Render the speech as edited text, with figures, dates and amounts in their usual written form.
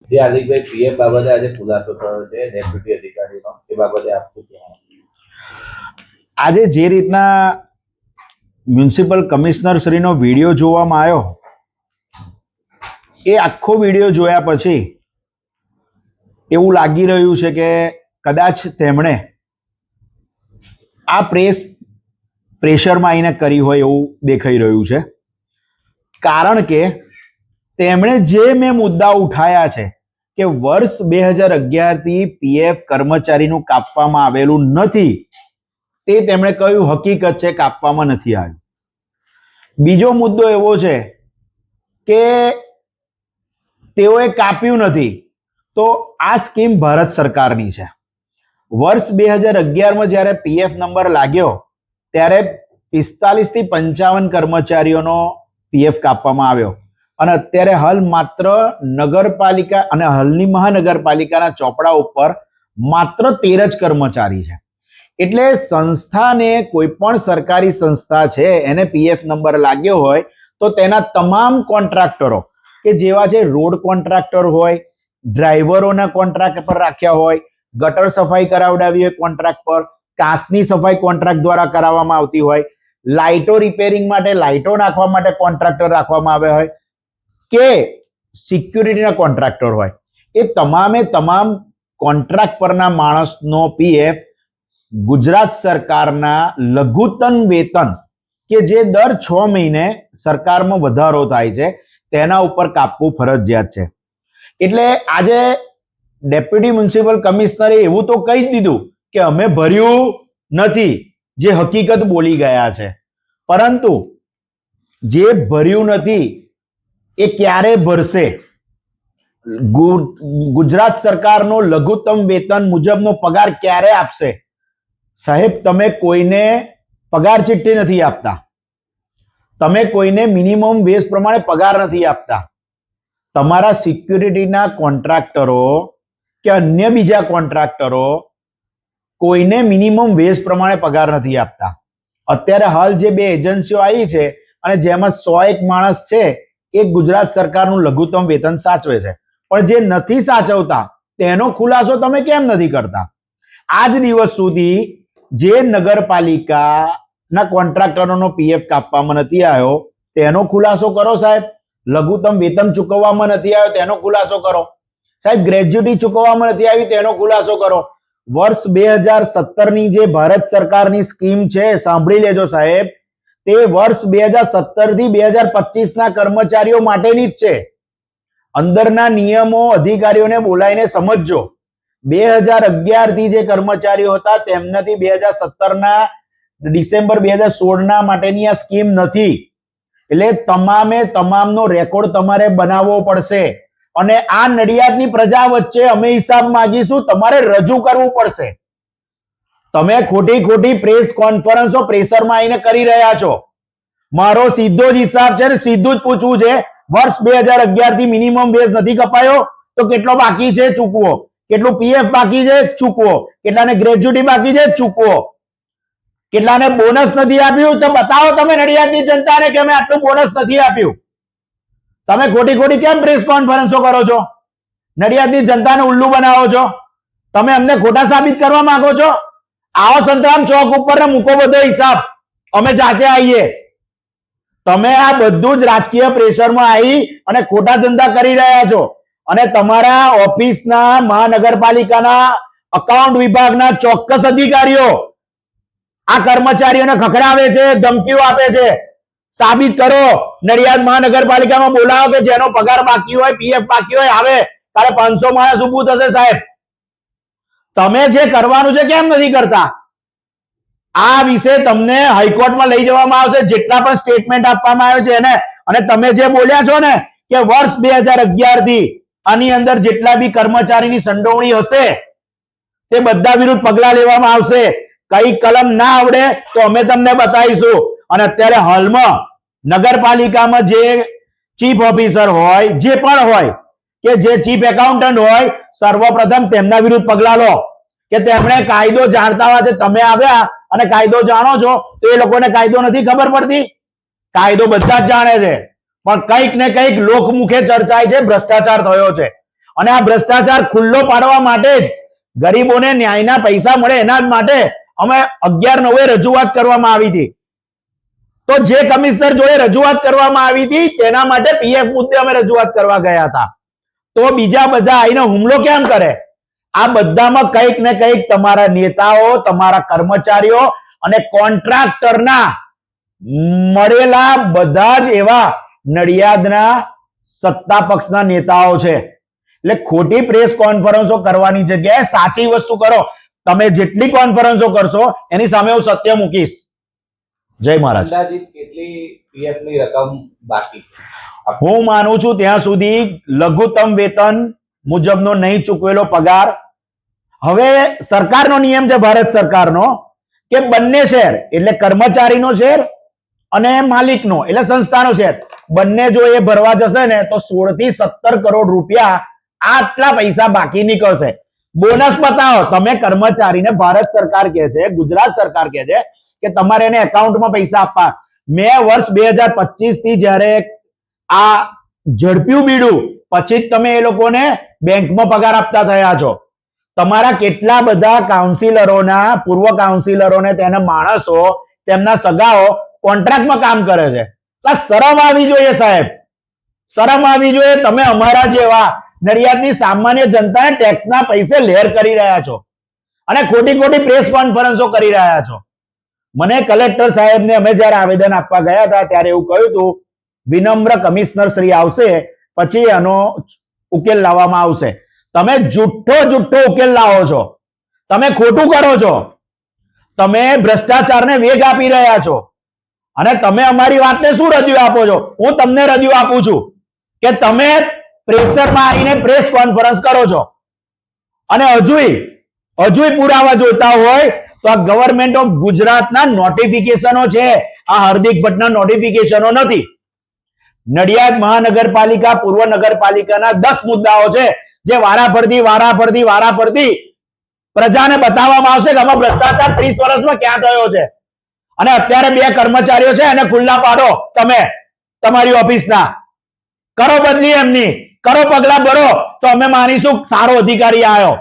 જે હાર્દિકભાઈ પીએફ બાબતે આજે ખુલાસો થયો છે ડેપ્યુટી અધિકારીનો, એ બાબતે આપ શું કહેવા? આજે જે રીતના મ્યુનિસિપલ કમિશનર શ્રીનો વિડીયો જોવામાં આવ્યો, એ આખો વિડીયો જોયા પછી એવું લાગી રહ્યું છે કે કદાચ તેમણે આ પ્રેશરમાં આવીને કરી હોય એવું દેખાઈ રહ્યું છે. કારણ કે તેમણે જે મેં મુદ્દા ઉઠાયા છે કે વર્ષ 2011 થી પીએફ કર્મચારીનું કાપવામાં આવેલું નથી, તે તેમણે કહ્યું હકીકત છે, કાપવામાં નથી આવ્યું. બીજો મુદ્દો એવો છે કે તેઓએ કાપ્યું નથી, તો આ સ્કીમ ભારત સરકારની છે. વર્ષ 2011માં જ્યારે પીએફ નંબર લાગ્યો ત્યારે 45 થી 55 કર્મચારીઓનો પીએફ કાપવામાં આવ્યો અને અત્યારે હાલ માત્ર નગરપાલિકા અને હાલની મહાનગરપાલિકાના ચોપડા ઉપર માત્ર 13 જ કર્મચારી છે. એટલે સંસ્થાને, કોઈ પણ સરકારી સંસ્થા છે એને પીએફ નંબર લાગ્યો હોય તો તેના તમામ કોન્ટ્રાક્ટરો કે જેવા છે, રોડ કોન્ટ્રાક્ટર હોય, ડ્રાઈવરોના કોન્ટ્રાક્ટ પર રાખ્યા હોય, ગટર સફાઈ કરાવડાવી હોય કોન્ટ્રાક્ટ પર, કાચની સફાઈ કોન્ટ્રાક્ટ દ્વારા કરાવવામાં આવતી હોય, લાઇટો રિપેરિંગ માટે, લાઇટો નાખવા માટે કોન્ટ્રાક્ટર રાખવામાં આવ્યા હોય કે સિક્યુરિટીના કોન્ટ્રાક્ટર હોય, એ તમામે તમામ કોન્ટ્રાક્ટ પરના માણસનો પીએફ ગુજરાત સરકારના લઘુત્તમ વેતન કે જે દર 6 મહિને સરકારમાં વધારો થાય છે તેના ઉપર કાપવું ફરજિયાત છે. એટલે આજે ડેપ્યુટી મ્યુનિસિપલ કમિશનરે એવું તો કહી જ દીધું કે અમે ભર્યું નથી, જે હકીકત બોલી ગયા છે. પરંતુ જે ભર્યું નથી એ ક્યારે ભરશે? ગુજરાત સરકારનો લઘુત્તમ વેતન મુજબનો પગાર ક્યારે આપશે? સાહેબ, તમે કોઈને પગાર ચિઠ્ઠી નથી આપતા, તમે કોઈને મિનિમમ વેજ પ્રમાણે પગાર નથી આપતા. તમારા સિક્યુરિટીના કોન્ટ્રાક્ટરો કે અન્ય બીજા કોન્ટ્રાક્ટરો કોઈને મિનિમમ વેજ પ્રમાણે પગાર નથી આપતા. અત્યારે હાલ જે 2 એજન્સીઓ આવી છે અને જેમાં 101 માણસ છે એ ગુજરાત સરકારનું લઘુત્તમ વેતન સાચવે છે, પણ જે નથી સાચવતા તેનો ખુલાસો તમે કેમ નથી કરતા? આજ દિવસ સુધી જે નગરપાલિકાના કોન્ટ્રાક્ટરોનો પીએફ કાપવામાં નથી આવ્યો તેનો ખુલાસો કરો સાહેબ. લઘુત્તમ વેતન ચૂકવવામાં નથી આવ્યો તેનો ખુલાસો કરો સાહેબ. ગ્રેજ્યુટી ચૂકવવામાં નથી આવી તેનો ખુલાસો કરો. વર્ષ 2017 ની જે ભારત સરકારની સ્કીમ છે, સાંભળી લેજો સાહેબ, તે વર્ષ 2017 થી 2025 ના કર્મચારીઓ માટેની જ છે. અંદરના નિયમો અધિકારીઓને બોલાવીને સમજજો. 2011 થી જે કર્મચારીઓ હતા તેમનાથી 2017 ના ડિસેમ્બર 2016 ના માટેની આ સ્કીમ નથી. એટલે તમામે તમામનો રેકોર્ડ તમારે બનાવવો પડશે અને આ નડિયાદની પ્રજા વચ્ચે અમે હિસાબ માંગીશું, તમારે રજૂ કરવું પડશે. તમે ખોટી પ્રેસ કોન્ફરન્સો પ્રેશરમાં આવીને કરી રહ્યા છો. મારો સીધો જ હિસાબ છે ને સીધું જ પૂછવું છે. વર્ષ 2011 થી મિનિમમ વેજ નથી કપાયો તો કેટલો બાકી છે ચૂકવો? કેટલું પીએફ બાકી છે ચૂકવો? કેટલાને ગ્રેજ્યુટી બાકી છે ચૂકવો? કેટલાને બોનસ નથી આપ્યું તો બતાવો તમે નડિયાદની જનતાને કે અમે આટલું બોનસ નથી આપ્યું. તમે ખોટી કેમ પ્રેસ કોન્ફરન્સો કરો છો? નડિયાદની જનતાને ઉલ્લુ બનાવો છો. તમે અમને ખોટા સાબિત કરવા માંગો છો. આવો સંતરામ ચોક ઉપર મૂકો બધો હિસાબ, અમે જાતે આવીએ. તમે આ બધું જ રાજકીય પ્રેશરમાં આવી અને ખોટા ધંધા કરી રહ્યા છો અને તમારા ઓફિસના મહાનગરપાલિકાના અકાઉન્ટ વિભાગના ચોક્કસ અધિકારીઓ આ કર્મચારીઓને ખખડાવે છે, ધમકીઓ આપે છે. સાબિત કરો. નડિયાદ મહાનગરપાલિકામાં બોલાવો કે જેનો પગાર બાકી હોય, પીએફ બાકી હોય આવે. તારે 500 માણસ ઊભું થશે સાહેબ. તમે જે કરવાનું છે કેમ નથી કરતા? આ વિશે તમને હાઈકોર્ટમાં લઈ જવામાં આવશે, જેટલા પણ સ્ટેટમેન્ટ આપવામાં આવે છે એને. અને તમે જે બોલ્યા છો ને કે વર્ષ 2011 થી આની અંદર જેટલા બી કર્મચારીની સંડોવણી હશે તે બધા વિરુદ્ધ પગલા લેવામાં આવશે. કઈ કલમ ના આવડે તો અમે તમને બતાવીશું. અને અત્યારે હાલમાં નગરપાલિકામાં જે ચીફ ઓફિસર હોય, જે પણ હોય કે જે ચીફ એકાઉન્ટન્ટ હોય, સર્વપ્રથમ તેમના વિરુદ્ધ પગલા લો કે તેમણે કાયદો જાણતા હોય છે. તમે આવ્યા અને કાયદો જાણો છો તો એ લોકોને કાયદો નથી ખબર પડતી? કાયદો બધા જ જાણે છે, પણ કંઈક ને કંઈક લોકમુખે ચર્ચાય છે ભ્રષ્ટાચાર થયો છે. અને આ ભ્રષ્ટાચાર ખુલ્લો પાડવા માટે જ ગરીબોને ન્યાયના પૈસા મળે એના જ માટે અમે 11/9 રજૂઆત કરવામાં આવી હતી. તો જે કમિશનર જોડે રજૂઆત કરવામાં આવી હતી તેના માટે પીએફ મુદ્દે અમે રજૂઆત કરવા ગયા હતા. તો બીજા બધા આઈને હુમલો કેમ કરે? આ બધામાં કંઈક ને કંઈક તમારા નેતાઓ, તમારા કર્મચારીઓ અને કોન્ટ્રાક્ટરના મળેલા બધા જ એવા નડિયાદના સત્તા પક્ષના નેતાઓ છે. એટલે ખોટી પ્રેસ કોન્ફરન્સો કરવાની જગ્યાએ સાચી વસ્તુ કરો. તમે જેટલી કોન્ફરન્સો કરશો એની સામે હું સત્ય મૂકીશ. જય મહારાજ. અંદાજિત કેટલી પીએફ ની રકમ બાકી? હું માનું છું ત્યાં સુધી લઘુત્તમ વેતન મુજબનો નહીં ચૂકવેલો પગાર. હવે સરકારનો નિયમ છે, ભારત સરકારનો, કે બંને શેર એટલે કર્મચારીનો શેર અને માલિકનો એટલે સંસ્થાનો શેર બંને જો એ ભરવા જશે ને તો 16 થી 17 કરોડ રૂપિયા આટલા પૈસા બાકી નીકળશે. બોનસ બતાવો. તમે કર્મચારીને ભારત સરકાર કહે છે, ગુજરાત સરકાર કહે છે કે તમારે એને એકાઉન્ટમાં પૈસા આપવા. મેં વર્ષ 2025 થી જ્યારે આ ઝડપ્યું બીડું પછી જ તમે એ લોકોને બેંકમાં પગાર આપતા થયા છો. તમારા કેટલા બધા કાઉન્સિલરોના, પૂર્વ કાઉન્સિલરોને તેના માણસો, તેમના સગાઓ કોન્ટ્રાક્ટમાં કામ કરે છે. શરમ આવી જોઈએ સાહેબ, શરમ આવી જોઈએ. તમે અમારા જેવા નડિયાદની સામાન્ય જનતાને ટેક્સના પૈસે લહેર કરી રહ્યા છો અને ખોટી ખોટી પ્રેસ કોન્ફરન્સો કરી રહ્યા છો. મને કલેક્ટર સાહેબને અમે જ્યારે આવેદન આપવા ગયા હતા ત્યારે એવું કહ્યું હતું, વિનમ્ર કમિશનર શ્રી આવશે પછી એનો ઉકેલ લાવવામાં આવશે. તમે જુઠ્ઠો ઉકેલ લાવો છો. તમે ખોટું કરો છો. તમે ભ્રષ્ટાચારને વેગ આપી રહ્યા છો અને તમે અમારી વાતને શું રજૂ આપો છો? હું તમને રજૂ આપું છું કે તમે પ્રેશરમાં આવીને પ્રેસ કોન્ફરન્સ કરો છો અને હજુય પુરાવા જોતા હોય તો આ ગવર્મેન્ટ ઓફ ગુજરાતના નોટિફિકેશનો છે. આ હાર્દિક ભટ્ટના નોટિફિકેશનો નથી. નડિયાદ મહાનગરપાલિકા, પૂર્વ નગરપાલિકાના 10 મુદ્દાઓ છે જે વારાફરતી પ્રજાને બતાવવામાં આવશે કે આમાં ભ્રષ્ટાચાર 30 વર્ષમાં ક્યાં થયો છે. અને અત્યારે 2 કર્મચારીઓ છે એને ખુલ્લા પાડો. તમે તમારી ઓફિસના કરો બદલી, એમની કરો પગલા ભરો તો અમે માનીશું સારો અધિકારી આવ્યો.